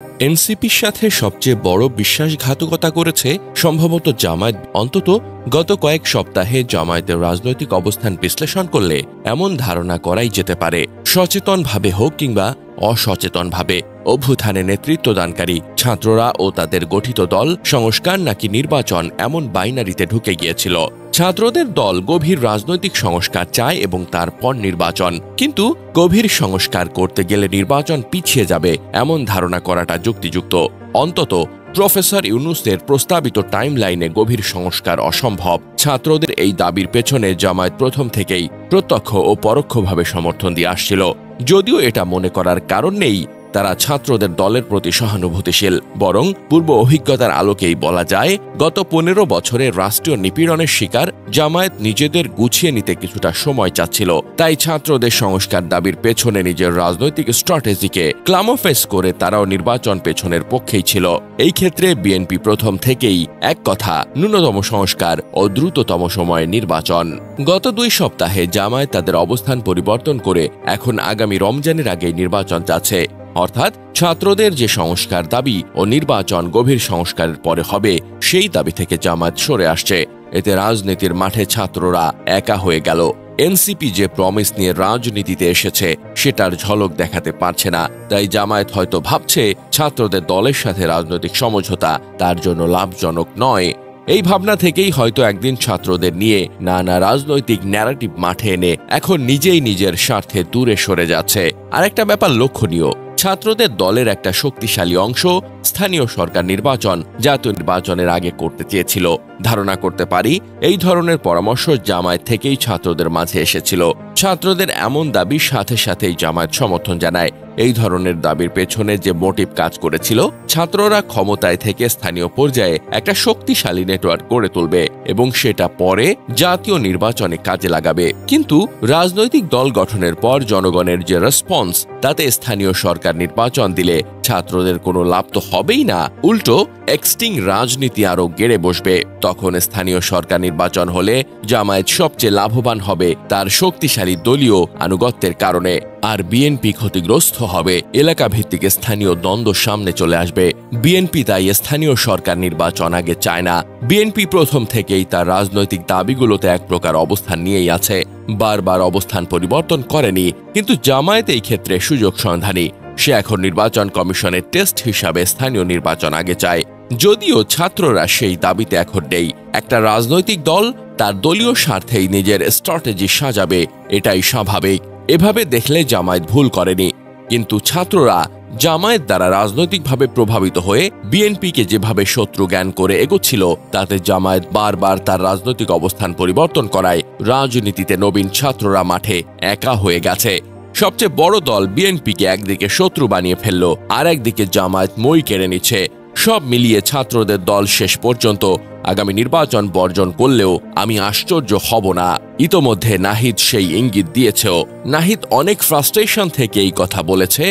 এনসিপির সাথে সবচেয়ে বড় বিশ্বাসঘাতকতা করেছে সম্ভবত জামায়াত। অন্তত গত কয়েক সপ্তাহে জামায়াতের রাজনৈতিক অবস্থান বিশ্লেষণ করলে এমন ধারণা করাই যেতে পারে, সচেতনভাবে হোক কিংবা অসচেতনভাবে, অভ্যুত্থানে নেতৃত্বদানকারী ছাত্ররা ও তাদের গঠিত দল সংস্কার নাকি নির্বাচন এমন বাইনারিতে ঢুকে গিয়েছিল। ছাত্রদের দল গভীর রাজনৈতিক সংস্কার চায় এবং তারপর নির্বাচন, কিন্তু গভীর সংস্কার করতে গেলে নির্বাচন পিছিয়ে যাবে এমন ধারণা করাটা যুক্তিযুক্ত। অন্তত প্রফেসর ইউনূসের প্রস্তাবিত টাইমলাইনে গভীর সংস্কার অসম্ভব। ছাত্রদের এই দাবির পেছনে জামায়াত প্রথম থেকেই প্রত্যক্ষ ও পরোক্ষভাবে সমর্থন দিয়ে আসছিল। যদিও এটা মনে করার কারণ নেই তারা ছাত্রদের দলের প্রতি সহানুভূতিশীল, বরং পূর্ব অভিজ্ঞতার আলোকেই বলা যায় গত 15 বছরের রাষ্ট্রীয় নিপীড়নের শিকার জামায়াত নিজেদের গুছিয়ে নিতে কিছুটা সময় চাচ্ছিল। তাই ছাত্রদের সংস্কার দাবির পেছনে নিজের রাজনৈতিক স্ট্র্যাটেজিকে ক্লামোফেস করে তারাও নির্বাচন পেছনের পক্ষেই ছিল। এই ক্ষেত্রে বিএনপি প্রথম থেকেই এক কথা, ন্যূনতম সংস্কার ও দ্রুততম সময়ে নির্বাচন। গত 2 সপ্তাহে জামায়াত তাদের অবস্থান পরিবর্তন করে এখন আগামী রমজানের আগে নির্বাচন চাচ্ছে। অর্থাৎ ছাত্রদের যে সংস্কার দাবি ও নির্বাচন গভীর সংস্কারের পরে হবে, সেই দাবি থেকে জামায়াত সরে আসছে। এতে রাজনীতির মাঠে ছাত্ররা একা হয়ে গেল। এনসিপি যে প্রমিস নিয়ে রাজনীতিতে এসেছে সেটার ঝলক দেখাতে পারছে না। তাই জামায়াত হয়তো ভাবছে ছাত্রদের দলের সাথে রাজনৈতিক সমঝোতা তার জন্য লাভজনক নয়। এই ভাবনা থেকেই হয়তো একদিন ছাত্রদের নিয়ে নানা রাজনৈতিক ন্যারেটিভ মাঠে এনে এখন নিজেই নিজের স্বার্থে দূরে সরে যাচ্ছে। আরেকটা ব্যাপার লক্ষণীয়, ছাত্রদের দলের একটা শক্তিশালী অংশ স্থানীয় সরকার নির্বাচন জাতীয় নির্বাচনের আগে করতে চেয়েছিল। ধারণা করতে পারি এই ধরনের পরামর্শ জামায়াত থেকেই ছাত্রদের মাঝে এসেছিল। ছাত্রদের এমন দাবির সাথে সাথেই জামায়াত সমর্থন জানায়। এই ধরনের দাবির পেছনে যে মোটিভ কাজ করেছিল, ছাত্ররা ক্ষমতায় থেকে স্থানীয় পর্যায়ে একটা শক্তিশালী নেটওয়ার্ক গড়ে তুলবে এবং সেটা পরে জাতীয় নির্বাচনে কাজে লাগাবে। কিন্তু রাজনৈতিক দল গঠনের পর জনগণের যে রেসপন্স, তাতে স্থানীয় সরকার নির্বাচন দিলে ছাত্রদের কোনো লাভ তো হবেই না, উল্টো এক্সটিং রাজনীতি আরো গেড়ে বসবে। তখন স্থানীয় সরকার নির্বাচন হলে জামায়াত সবচেয়ে লাভবান হবে তার শক্তিশালী দলীয় আনুগত্যের কারণে, আর বিএনপি ক্ষতিগ্রস্ত হবে। এলাকা ভিত্তিক স্থানীয় দ্বন্দ্ব সামনে চলে আসবে। বিএনপি তাই স্থানীয় সরকার নির্বাচন আগে চায় না। বিএনপি প্রথম থেকেই তার রাজনৈতিক দাবিগুলোতে এক প্রকার অবস্থান নিয়েই আছে, বারবার অবস্থান পরিবর্তন করেনি। কিন্তু জামায়াত এই ক্ষেত্রে সুযোগ সন্ধানী। সে এখন নির্বাচন কমিশনের টেস্ট হিসাবে স্থানীয় নির্বাচন আগে চায়। যদিও ছাত্ররা সেই দাবিতে এখন নেই। একটা রাজনৈতিক দল তার দলীয় স্বার্থেই নিজের স্ট্র্যাটেজি সাজাবে, এটাই স্বাভাবিক। এভাবে দেখলে জামায়াত ভুল করেনি। কিন্তু ছাত্ররা জামায়াত দ্বারা রাজনৈতিকভাবে প্রভাবিত হয়ে বিএনপিকে যেভাবে শত্রু জ্ঞান করে এগোচ্ছিল, তাতে জামায়াত বারবার তার রাজনৈতিক অবস্থান পরিবর্তন করায় রাজনীতিতে নবীন ছাত্ররা মাঠে একা হয়ে গেছে। সবচেয়ে বড় দল বিএনপিকে একদিকে শত্রু বানিয়ে ফেলল, আর একদিকে জামায়াত মই কেড়ে নিচ্ছে। সব মিলিয়ে ছাত্রদের দল শেষ পর্যন্ত আগামী নির্বাচন বর্জন করলেও আমি আশ্চর্য হব না। ইতোমধ্যে নাহিদ সেই ইঙ্গিত দিয়েছেও। নাহিদ অনেক ফ্রাস্ট্রেশন থেকে এই কথা বলেছে,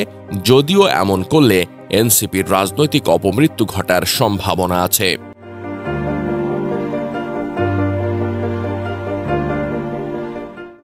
যদিও এমন করলে এনসিপির রাজনৈতিক অপমৃত্যু ঘটার সম্ভাবনা আছে।